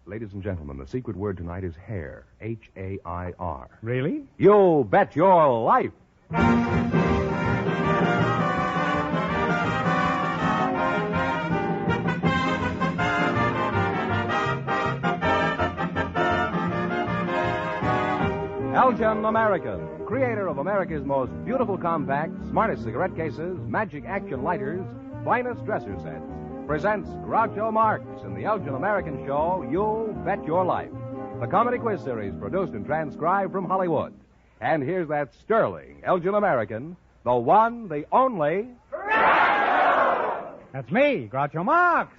Ladies and gentlemen, the secret word tonight is hair. H-A-I-R. Really? You bet your life. Elgin American, creator of America's most beautiful compacts, smartest cigarette cases, magic action lighters, finest dresser sets, presents Groucho Marx in the Elgin American show, You Bet Your Life, the comedy quiz series produced and transcribed from Hollywood. And here's that sterling Elgin American, the one, the only... Groucho! That's me, Groucho Marx.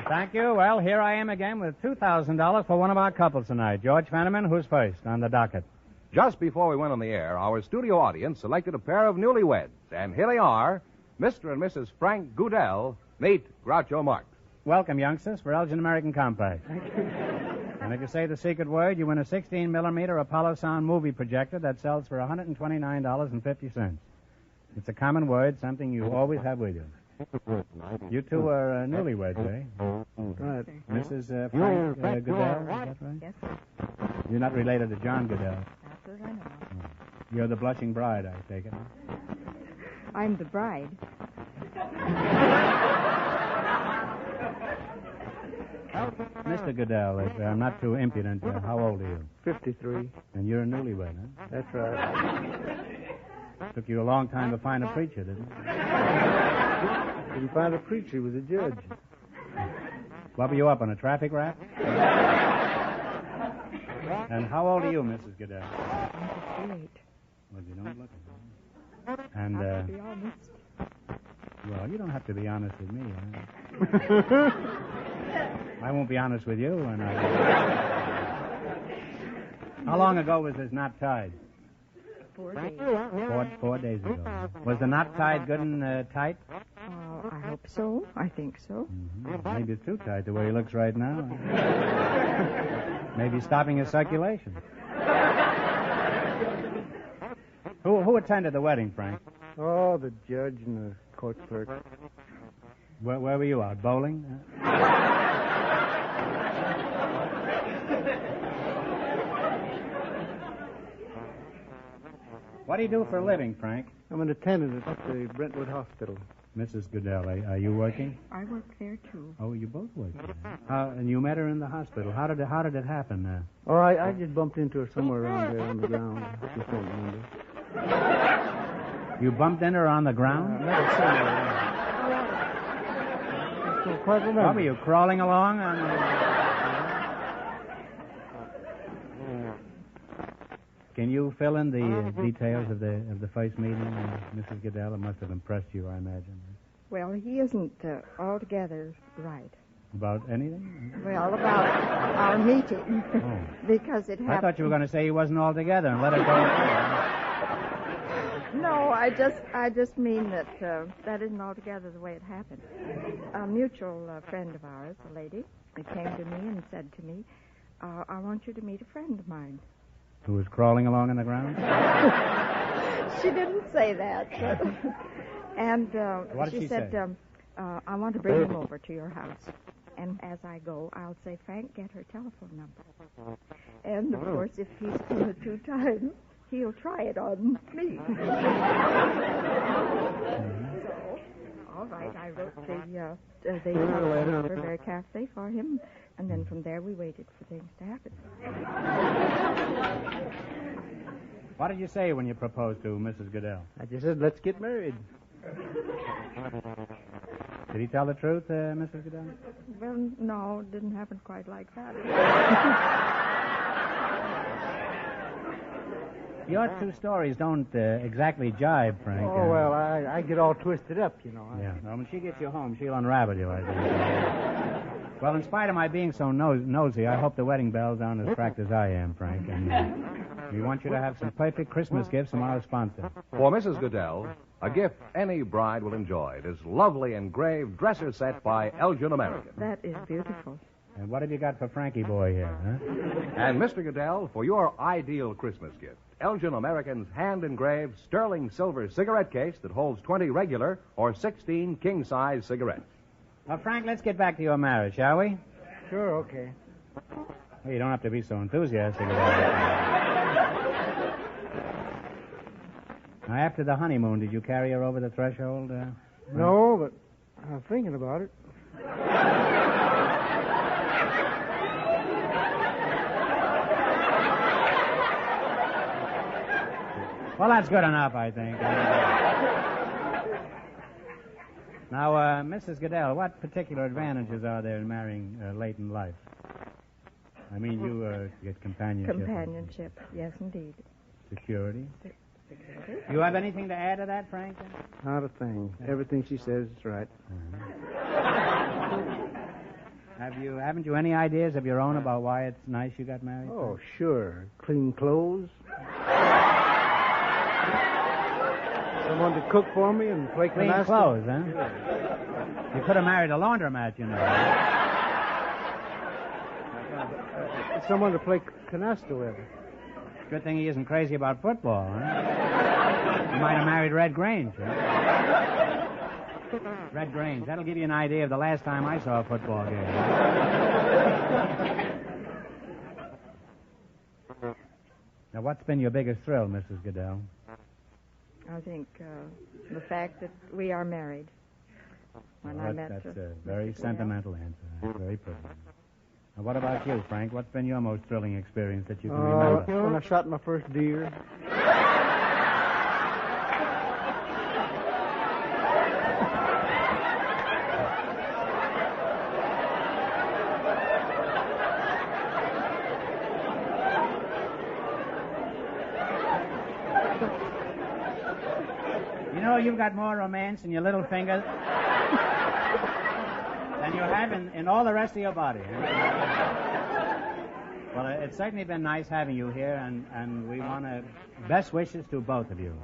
Thank you. Well, here I am again with $2,000 for one of our couples tonight. George Fenneman, who's first on the docket? Just before we went on the air, our studio audience selected a pair of newlyweds. And here they are, Mr. and Mrs. Frank Goodell. Meet Groucho Marx. Welcome, youngsters, for Elgin American Compact. Thank you. And if you say the secret word, you win a 16-millimeter Apollo Sound movie projector that sells for $129.50. It's a common word, something you always have with you. You two are newlyweds, eh? Right. Mrs. Frank Goodell, is that right? Yes, sir. You're not related to John Goodell. Not that I know of. You're the blushing bride, I take it. I'm the bride. Mr. Goodell, if I'm not too impudent, how old are you? 53. And you're a newlywed, huh? That's right. Took you a long time to find a preacher, didn't it? Didn't find a preacher. He was a judge. What were you up on, a traffic rap? And how old are you, Mrs. Goodell? I'm 58. Well, you don't look it. And, To be honest. well, you don't have to be honest with me, huh? I won't be honest with you, and How long ago was this knot tied? 4 days. 4 days ago. Was the knot tied good and tight? I hope so. I think so. Mm-hmm. Maybe it's too tight the way he looks right now. Maybe stopping his circulation. Who attended the wedding, Frank? Oh, the judge and the court clerk. Where were you out? Bowling? What do you do for a living, Frank? I'm an attendant at the Brentwood Hospital. Mrs. Goodell, are you working? I work there, too. Oh, you both work there. And you met her in the hospital. How did it happen? Oh, I just bumped into her somewhere around there on the ground. Just don't remember. You bumped into her on the ground? I met her somewhere. I don't quite remember. What, were you crawling along? Can you fill in the details of the first meeting, Mrs. Goodell? It must have impressed you, I imagine. Well, he isn't altogether right. About anything? Well, about our meeting. Oh. Because it happened... I thought you were going to say he wasn't all together and let it go. No, I just mean that that isn't altogether the way it happened. A mutual friend of ours, a lady, came to me and said to me, I want you to meet a friend of mine. Who was crawling along on the ground? She didn't say that. And what did she said, say? I want to bring him over to your house. And as I go, I'll say, Frank, get her telephone number. And, of course, if he's seen it 2 times, he'll try it on me. So, all right, I wrote the telephone number very carefully for him. And then from there, we waited for things to happen. What did you say when you proposed to Mrs. Goodell? I just said, let's get married. Did he tell the truth, Mrs. Goodell? Well, no, it didn't happen quite like that. Your two stories don't exactly jibe, Frank. Oh, well, I get all twisted up, you know. Yeah. Well, when she gets you home, she'll unravel you, I think. Well, in spite of my being so nosy, I hope the wedding bells aren't as cracked as I am, Frank. And we want you to have some perfect Christmas gifts from our sponsor. For Mrs. Goodell, a gift any bride will enjoy. This lovely engraved dresser set by Elgin American. That is beautiful. And what have you got for Frankie boy here, huh? And Mr. Goodell, for your ideal Christmas gift, Elgin American's hand-engraved sterling silver cigarette case that holds 20 regular or 16 king-size cigarettes. Well, Frank, let's get back to your marriage, shall we? Sure, okay. Well, you don't have to be so enthusiastic about it. Now, after the honeymoon, did you carry her over the threshold? No, but I'm thinking about it. Well, that's good enough, I think. Now, Mrs. Goodell, what particular advantages are there in marrying late in life? I mean, you get companionship. Companionship, yes, indeed. Security. Security. You have anything to add to that, Frank? Not a thing. Everything she says is right. Haven't you any ideas of your own about why it's nice you got married? Oh, sure. Clean clothes. Someone to cook for me and play Clean canasta. clothes, huh? You could have married a laundromat, you know. Someone to play canasta with. Good thing he isn't crazy about football, huh? You might have married Red Grange, huh? Red Grange. That'll give you an idea of the last time I saw a football game. Now, what's been your biggest thrill, Mrs. Goodell? I think the fact that we are married. When I met That's a very sentimental answer. That's very pretty. Now, what about you, Frank? What's been your most thrilling experience that you can remember? When I shot my first deer. You know, you've got more romance in your little finger than you have in all the rest of your body. Well, it's certainly been nice having you here, and we want to best wishes to both of you,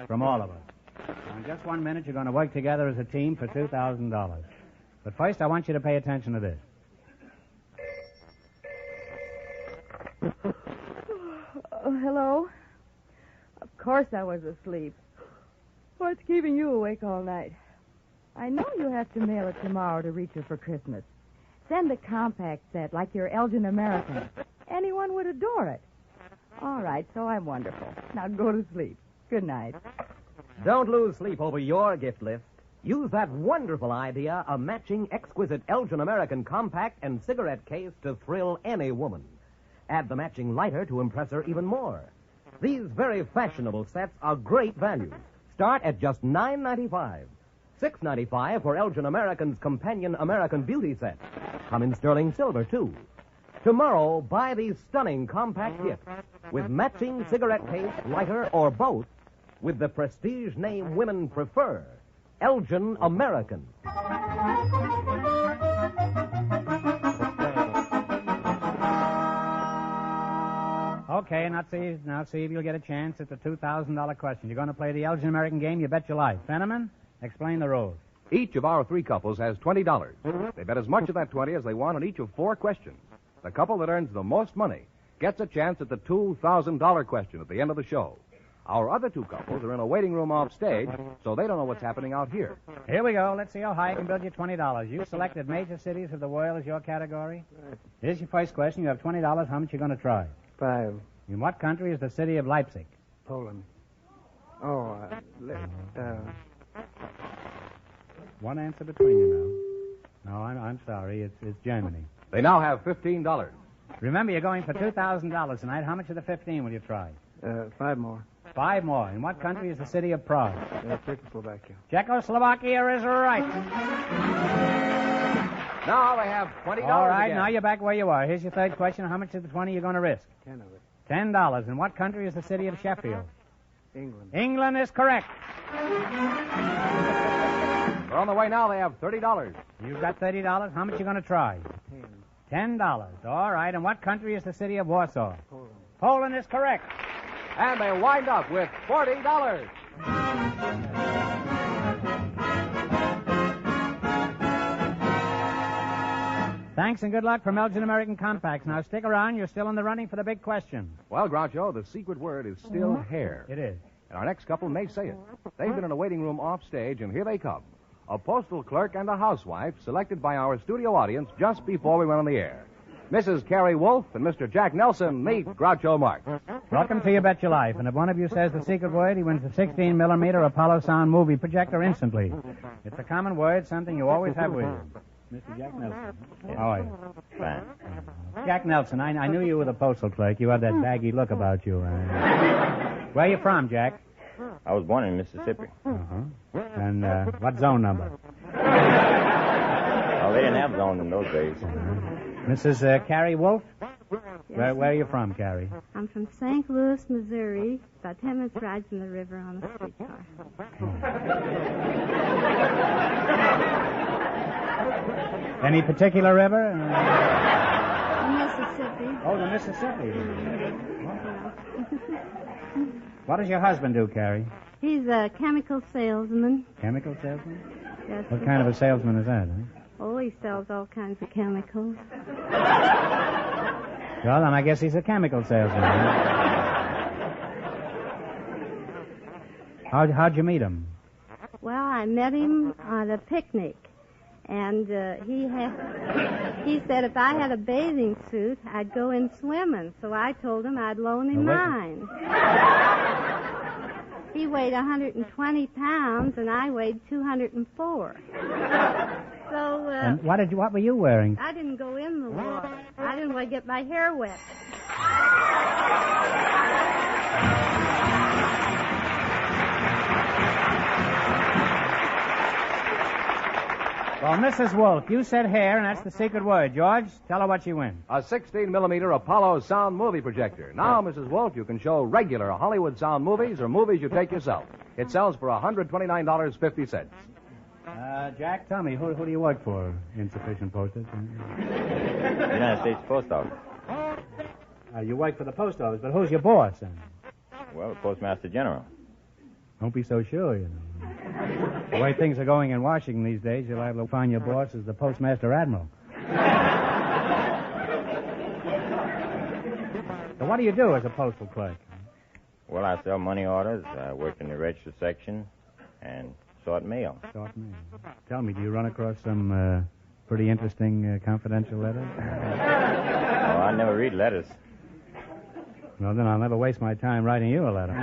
from all of us. Now, in just 1 minute, you're going to work together as a team for $2,000. But first, I want you to pay attention to this. Oh, hello? Of course I was asleep. What's keeping you awake all night? I know you have to mail it tomorrow to reach her for Christmas. Send a compact set like your Elgin American. Anyone would adore it. All right, so I'm wonderful. Now go to sleep. Good night. Don't lose sleep over your gift list. Use that wonderful idea, a matching exquisite Elgin American compact and cigarette case to thrill any woman. Add the matching lighter to impress her even more. These very fashionable sets are great values. Start at just $9.95. $6.95 for Elgin American's companion American Beauty set. Come in sterling silver, too. Tomorrow, buy these stunning compact gifts with matching cigarette case, lighter, or both with the prestige name women prefer, Elgin American. Okay, now see if you'll get a chance at the $2,000 question. You're going to play the Elgin American game, you bet your life. Fenneman, explain the rules. Each of our three couples has $20. They bet as much of that 20 as they want on each of four questions. The couple that earns the most money gets a chance at the $2,000 question at the end of the show. Our other two couples are in a waiting room off stage, so they don't know what's happening out here. Here we go. Let's see how high I can build you $20. You selected major cities of the world as your category. Here's your first question. You have $20. How much are you going to try? 5. In what country is the city of Leipzig? Poland. Oh, One answer between you now. No, I'm sorry. It's Germany. They now have $15. Remember, you're going for $2,000 tonight. How much of the 15 will you try? 5 more. 5 more. In what country is the city of Prague? Czechoslovakia. Czechoslovakia is right. Now they have $20 All right, again. now you're back where you are. Here's your third question. How much of the 20 are you going to risk? 10 of it. $10. In what country is the city of Sheffield? England. England is correct. They're on the way now. They have $30. You've got $30. How much are you going to try? 10. $10. All right. In what country is the city of Warsaw? Poland. Poland is correct. And they wind up with $40. Thanks and good luck from Elgin American Compacts. Now stick around. You're still in the running for the big question. Well, Groucho, the secret word is still hair. It is. And our next couple may say it. They've been in a waiting room off stage, and here they come. A postal clerk and a housewife selected by our studio audience just before we went on the air. Mrs. Carrie Wolf and Mr. Jack Nelson meet Groucho Marx. Welcome to You Bet Your Life. And if one of you says the secret word, he wins the 16-millimeter Apollo Sound movie projector instantly. It's a common word, something you always have with you. Mr. Jack Nelson. How are you? Fine. Jack Nelson, I knew you were the postal clerk. You had that baggy look about you. Where are you from, Jack? I was born in Mississippi. Uh-huh. And what zone number? Oh, they didn't have zones in those days. Mrs. Carrie Wolf? Where are you from, Carrie? I'm from St. Louis, Missouri, about 10 minutes ride from the river on a streetcar. Any particular river? Mississippi. Oh, the Mississippi. What does your husband do, Carrie? He's a chemical salesman. Chemical salesman? Yes. What kind of a salesman is that, Oh, he sells all kinds of chemicals. Well, then I guess he's a chemical salesman. How'd you meet him? Well, I met him at a picnic, and he said if I had a bathing suit, I'd go in swimming. So I told him I'd loan him mine. He weighed 120 pounds, and I weighed 204. So, and what were you wearing? I didn't go in the water. I didn't want to get my hair wet. Well, Mrs. Wolf, you said hair, and that's the secret word. George, tell her what she wins. A 16-millimeter Apollo Sound movie projector. Now, Mrs. Wolf, you can show regular Hollywood sound movies or movies you take yourself. It sells for $129.50. Jack, tell me, who do you work for? Insufficient postage. United States Post Office. You work for the post office, but who's your boss, then? Well, the Postmaster General. Don't be so sure, you know. The way things are going in Washington these days, you'll have to find your boss as the Postmaster Admiral. So what do you do as a postal clerk? Well, I sell money orders. I work in the register section and sort mail. Sort mail. Tell me, do you run across some pretty interesting confidential letters? Oh, I never read letters. Well, then I'll never waste my time writing you a letter.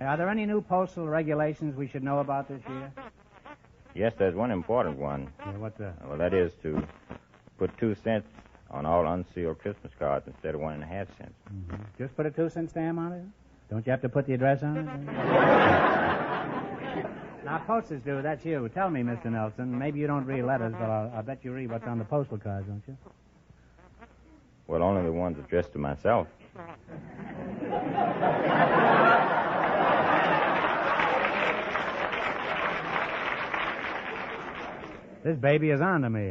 Are there any new postal regulations we should know about this year? Yes, there's one important one. Yeah, what's that? Well, that is to put 2 cents on all unsealed Christmas cards instead of 1.5 cents. Mm-hmm. Just put a 2-cent stamp on it? Don't you have to put the address on it? Now, posters do. That's you. Tell me, Mr. Nelson. Maybe you don't read letters, but I'll bet you read what's on the postal cards, don't you? Well, only the ones addressed to myself. This baby is on to me.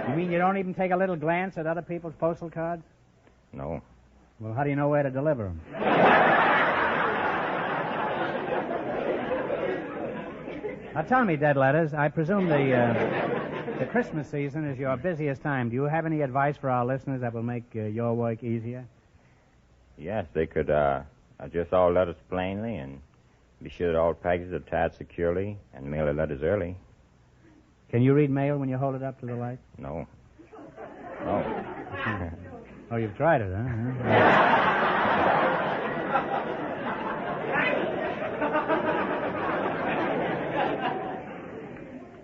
You mean you don't even take a little glance at other people's postal cards? No. Well, how do you know where to deliver them? Now, tell me, Dead Letters, I presume the Christmas season is your busiest time. Do you have any advice for our listeners that will make your work easier? Yes, they could address all letters plainly and be sure that all packages are tied securely and mail the letters early. Can you read mail when you hold it up to the light? No. Oh, you've tried it, huh?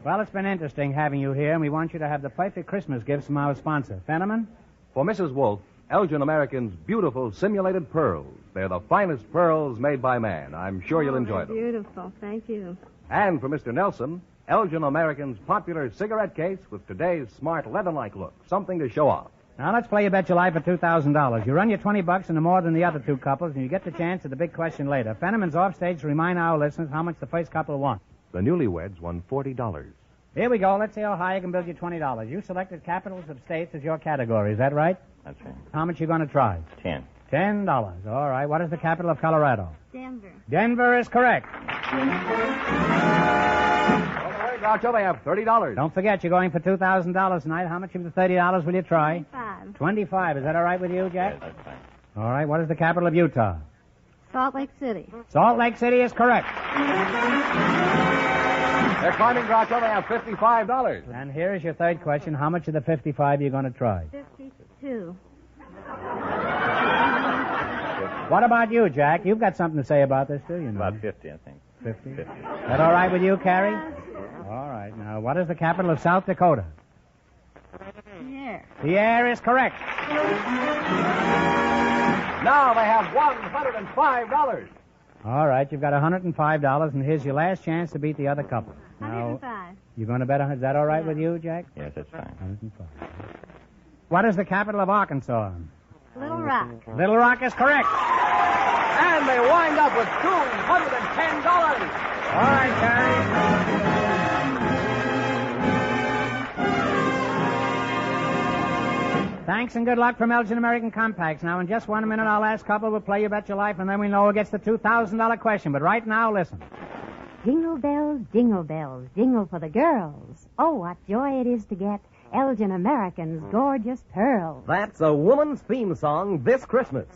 Well, it's been interesting having you here, and we want you to have the perfect Christmas gifts from our sponsor. Fenneman? For Mrs. Wolf, Elgin American's beautiful simulated pearls. They're the finest pearls made by man. I'm sure you'll enjoy them. Beautiful. Thank you. And for Mr. Nelson, Elgin American's popular cigarette case with today's smart leather-like look. Something to show off. Now, let's play You Bet Your Life for $2,000. You run your $20 into more than the other two couples, and you get the chance at the big question later. Fenneman's off stage to remind our listeners how much the first couple won. The newlyweds won $40. Here we go. Let's see how high you can build your $20. You selected capitals of states as your category. Is that right? That's right. How much you going to try? 10. $10. All right. What is the capital of Colorado? Denver. Denver is correct. Groucho, they have $30. Don't forget, you're going for $2,000 tonight. How much of the $30 will you try? 25. $25. Is that all right with you, Jack? Yes, that's fine. All right. What is the capital of Utah? Salt Lake City. Salt Lake City is correct. They're climbing, Groucho. They have $55. And here is your third question. How much of the 55 are you going to try? 52. What about you, Jack? You've got something to say about this, too, you know. About 50, I think. 50? Is that all right with you, Carrie? All right. Now, what is the capital of South Dakota? Here. Pierre is correct. Now they have $105. All right. You've got $105, and here's your last chance to beat the other couple. Now, 105. you're going to bet is that all right with you, Jack? Yes, that's fine. 105. What is the capital of Arkansas? Little Rock. Little Rock is correct. And they wind up with $210. All right, Carrie. Thanks and good luck from Elgin American Compacts. Now, in just 1 minute, our last couple will play You Bet Your Life, and then we know who gets the $2,000 question. But right now, listen. Jingle bells, jingle for the girls. Oh, what joy it is to get Elgin American's gorgeous pearls. That's a woman's theme song this Christmas.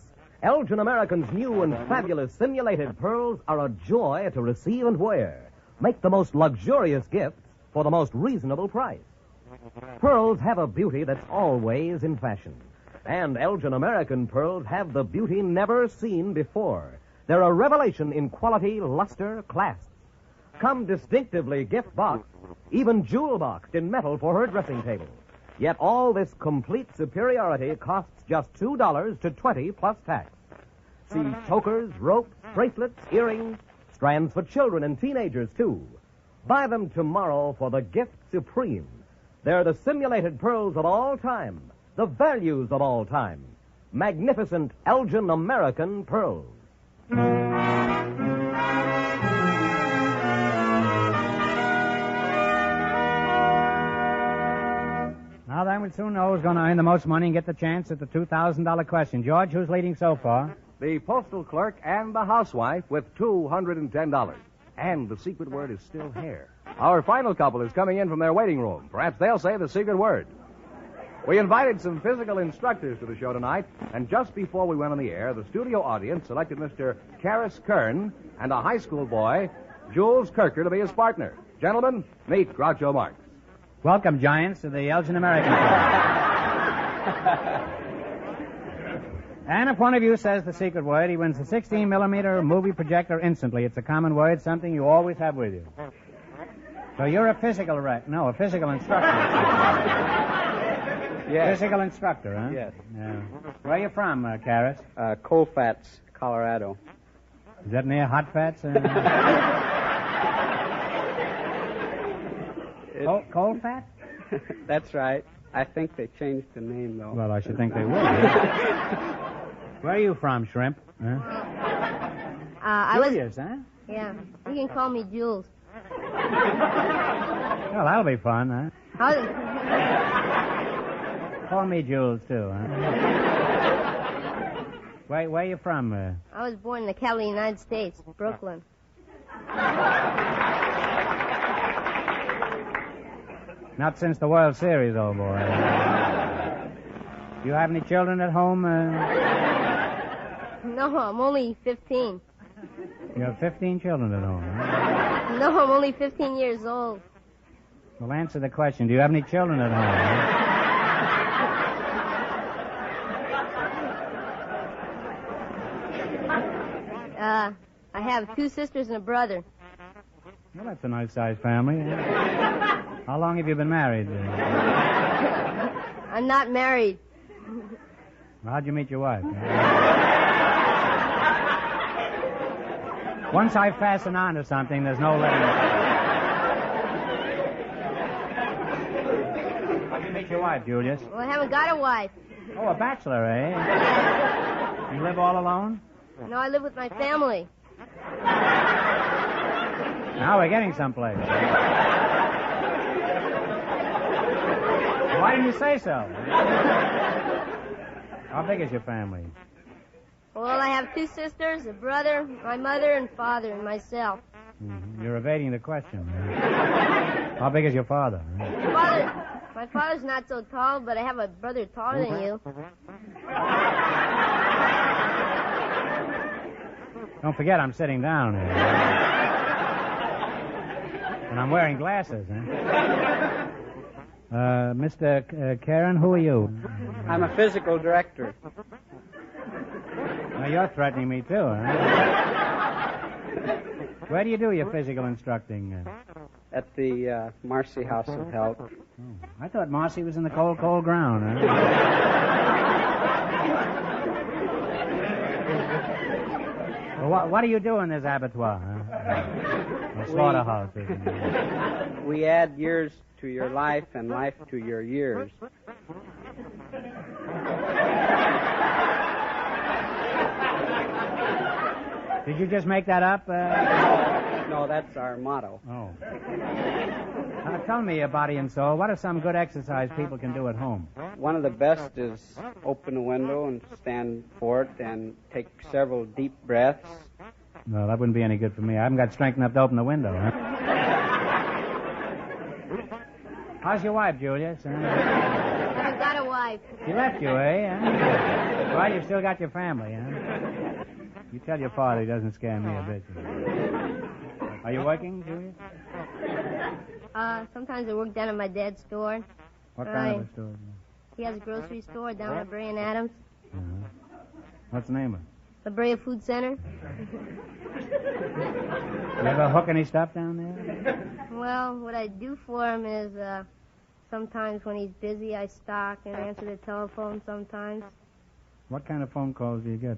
Elgin American's new and fabulous simulated pearls are a joy to receive and wear. Make the most luxurious gifts for the most reasonable price. Pearls have a beauty that's always in fashion. And Elgin American pearls have the beauty never seen before. They're a revelation in quality, luster, class. Come distinctively gift boxed, even jewel boxed in metal for her dressing table. Yet all this complete superiority costs just $2 to $20 plus tax. See chokers, ropes, bracelets, earrings, strands for children and teenagers, too. Buy them tomorrow for the gift supreme. They're the simulated pearls of all time, the values of all time. Magnificent Elgin American pearls. Now then, we'll soon know who's going to earn the most money and get the chance at the $2,000 question. George, who's leading so far? The postal clerk and the housewife with $210. And the secret word is still hair. Our final couple is coming in from their waiting room. Perhaps they'll say the secret word. We invited some physical instructors to the show tonight, and just before we went on the air, the studio audience selected Mr. Karis Kern and a high school boy, Jules Kirker, to be his partner. Gentlemen, meet Groucho Marx. Welcome, Giants, to the Elgin American Club. And if one of you says the secret word, he wins a 16-millimeter movie projector instantly. It's a common word, something you always have with you. So you're a physical instructor. Yes. Physical instructor, huh? Yes. Yeah. Where are you from, Karis? Colfax, Colorado. Is that near Hot Fats? Cold Fat? That's right. I think they changed the name, though. Well, I should think they will. Where are you from, Shrimp? Huh? Julius, huh? Yeah, you can call me Jules. Well, that'll be fun, huh? Call me Jules, too, huh? Where are you from? I was born in the capital of the United States, Brooklyn. Not since the World Series, old boy. Do you have any children at home? No, I'm only 15. You have 15 children at home, huh? No, I'm only 15 years old. Well, answer the question. Do you have any children at home? Huh? I have 2 sisters and a brother. Well, that's a nice-sized family. How long have you been married? I'm not married. Well, how'd you meet your wife? Once I fasten on to something, there's no letting it. How'd you meet your wife, Julius? Well, I haven't got a wife. Oh, a bachelor, eh? You live all alone? No, I live with my family. Now we're getting someplace. Why didn't you say so? How big is your family? Well, I have 2 sisters, a brother, my mother and father, and myself. You're evading the question. How big is your father? My father's not so tall, but I have a brother taller than you. Don't forget I'm sitting down here. And I'm wearing glasses, huh? Mr. Karen, who are you? I'm a physical director. Now, you're threatening me, too, huh? Where do you do your physical instructing? At the Marcy House of Health. Oh, I thought Marcy was in the cold, cold ground, huh? Well, what do you do in this abattoir, huh? Or slaughterhouse. We add years to your life and life to your years. Did you just make that up? No, that's our motto. Oh. Now, tell me, body and soul, what are some good exercise people can do at home? One of the best is open a window and stand for it and take several deep breaths. No, that wouldn't be any good for me. I haven't got strength enough to open the window, huh? How's your wife, Julius? I haven't got a wife. She left you, eh? Well, you've still got your family, huh? You tell your father he doesn't scare me a bit. Are you working, Julius? Sometimes I work down at my dad's store. What kind of a store? He has a grocery store down at Brea and Adams. Uh-huh. What's the name of it? The Brea Food Center. You ever hook any stuff down there? Well, what I do for him is sometimes when he's busy, I stock and answer the telephone sometimes. What kind of phone calls do you get?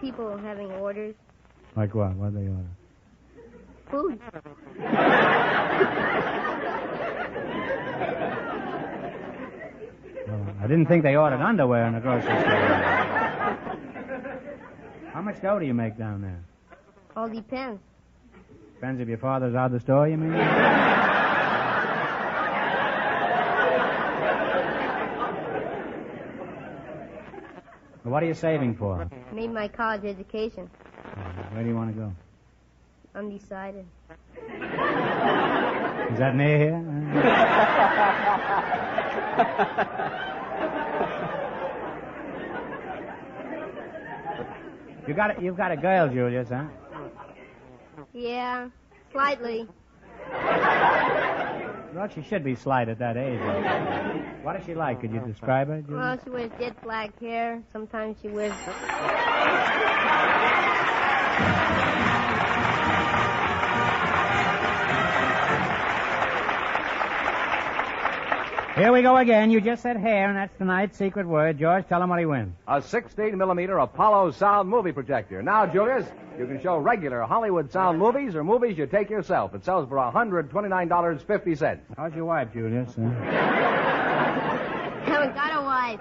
People having orders. Like what? What do they order? Food. Well, I didn't think they ordered underwear in the grocery store. How much dough do you make down there? All depends. Depends if your father's out of the store, you mean? Well, what are you saving for? Need my college education. Where do you want to go? Undecided. Is that near here? You've got a girl, Julius, huh? Yeah, slightly. Well, she should be slight at that age. What is she like? Could you describe her, Julius? Well, she wears jet black hair. Sometimes she wears... Here we go again. You just said hair, and that's tonight's secret word. George, tell him what he wins. A 16-millimeter Apollo sound movie projector. Now, Julius, you can show regular Hollywood sound movies or movies you take yourself. It sells for $129.50. How's your wife, Julius? Haven't got a wife.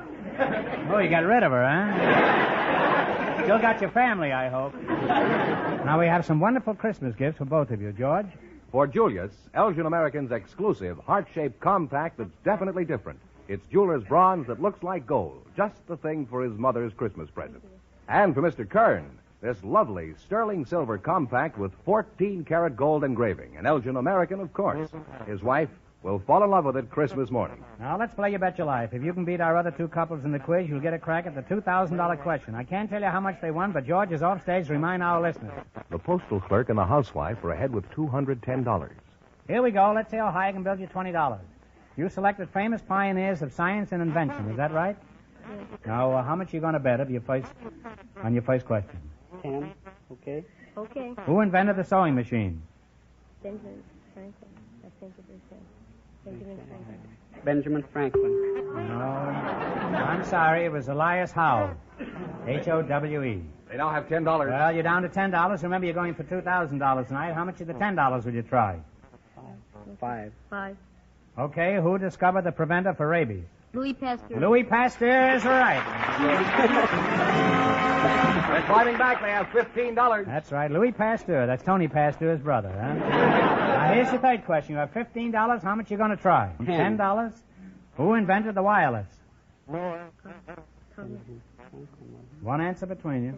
Oh, you got rid of her, huh? Still got your family, I hope. Now, we have some wonderful Christmas gifts for both of you. George? For Julius, Elgin American's exclusive heart-shaped compact that's definitely different. It's jeweler's bronze that looks like gold. Just the thing for his mother's Christmas present. And for Mr. Kern, this lovely sterling silver compact with 14-karat gold engraving. An Elgin American, of course. His wife will fall in love with it Christmas morning. Now, let's play You Bet Your Life. If you can beat our other two couples in the quiz, you'll get a crack at the $2,000 question. I can't tell you how much they won, but George is off stage to remind our listeners. The postal clerk and the housewife are ahead with $210. Here we go. Let's see how high I can build you $20. You selected famous pioneers of science and invention. Is that right? Now, how much are you going to bet on your first question? 10. Okay. Okay. Who invented the sewing machine? Benjamin Franklin. I think it is Benjamin Franklin. Benjamin Franklin. No. I'm sorry. It was Elias Howe. H-O-W-E. They now have $10. Well, you're down to $10. Remember, you're going for $2,000 tonight. How much of the $10 will you try? 5. 5. Okay. Who discovered the preventer for rabies? Louis Pasteur. Louis Pasteur is right. They're climbing back. They have $15. That's right. Louis Pasteur. That's Tony Pasteur's brother, huh? Now, here's your third question. You have $15. How much are you going to try? $10? Who invented the wireless? One answer between you.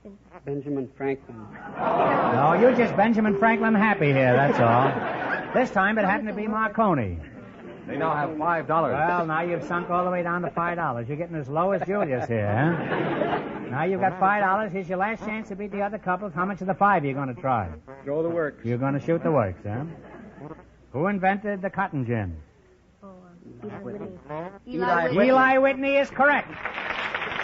question? Benjamin Franklin. No, you're just Benjamin Franklin happy here, that's all. This time it happened to be Marconi. They now have $5. Well, now you've sunk all the way down to $5. You're getting as low as Julius here, huh? Now you've got $5. Here's your last chance to beat the other couples. How much of the 5 are you going to try? Throw the works. You're going to shoot the works, huh? Who invented the cotton gin? Eli Whitney. Eli Whitney is correct.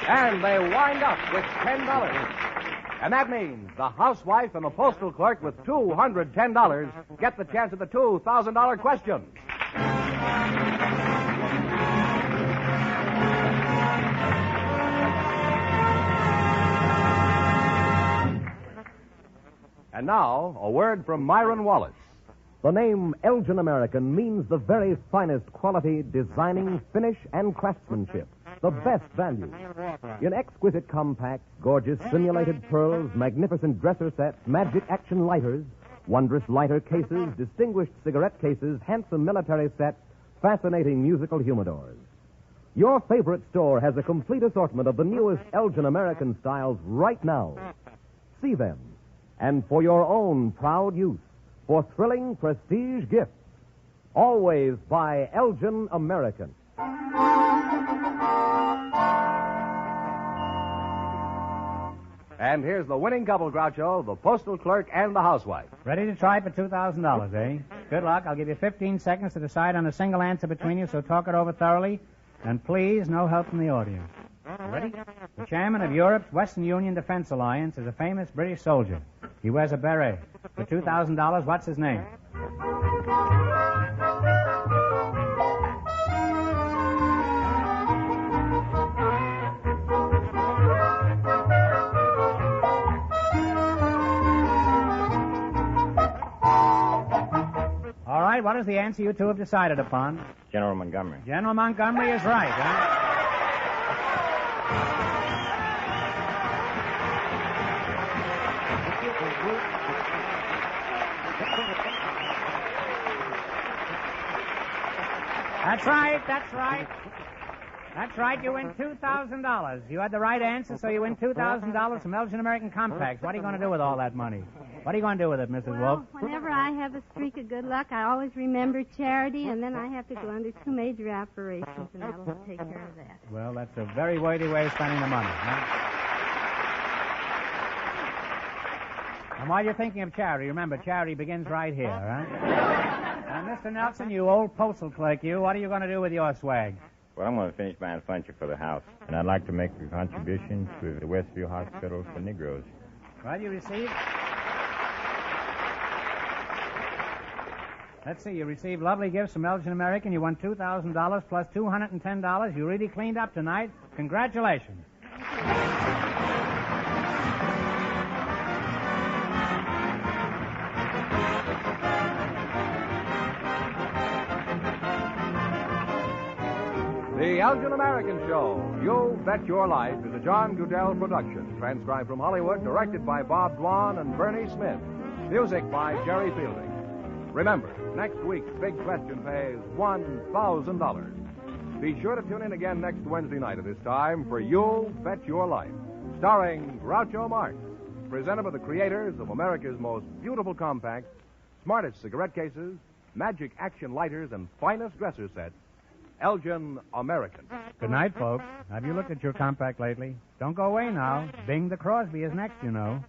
And they wind up with $10. And that means the housewife and the postal clerk with $210 get the chance at the $2,000 question. And now, a word from Myron Wallace. The name Elgin American means the very finest quality, designing, finish, and craftsmanship. The best value. In exquisite compacts, gorgeous simulated pearls, magnificent dresser sets, magic action lighters, wondrous lighter cases, distinguished cigarette cases, handsome military sets, fascinating musical humidors. Your favorite store has a complete assortment of the newest Elgin American styles right now. See them. And for your own proud use, for thrilling prestige gifts, always buy Elgin American. And here's the winning couple, Groucho, the postal clerk and the housewife. Ready to try for $2,000, eh? Good luck. I'll give you 15 seconds to decide on a single answer between you, so talk it over thoroughly. And please, no help from the audience. Ready? The chairman of Europe's Western Union Defense Alliance is a famous British soldier. He wears a beret. For $2,000, what's his name? All right, what is the answer you two have decided upon? General Montgomery. General Montgomery is right, huh? That's right, that's right. That's right, you win $2,000. You had the right answer, so you win $2,000 from Elgin American Compacts. What are you going to do with all that money? What are you going to do with it, Mrs. Wolf? Whenever I have a streak of good luck, I always remember charity, and then I have to go under 2 major operations, and that'll take care of that. Well, that's a very worthy way of spending the money, huh? And while you're thinking of charity, remember, charity begins right here, right? Now, Mr. Nelson, you old postal clerk, you, what are you going to do with your swag? Well, I'm going to finish buying furniture for the house, and I'd like to make a contribution to the Westview Hospital for Negroes. Well, you received... Let's see, you received lovely gifts from Elgin American. You won $2,000 plus $210. You really cleaned up tonight. Congratulations. The Elgin American Show, You Bet Your Life, is a John Goodell production. Transcribed from Hollywood, directed by Bob Dwan and Bernie Smith. Music by Jerry Fielding. Remember, next week's big question pays $1,000. Be sure to tune in again next Wednesday night at this time for You Bet Your Life, starring Groucho Marx. Presented by the creators of America's most beautiful compacts, smartest cigarette cases, magic action lighters, and finest dresser sets, Elgin American. Good night, folks. Have you looked at your compact lately? Don't go away now. Bing the Crosby is next, you know.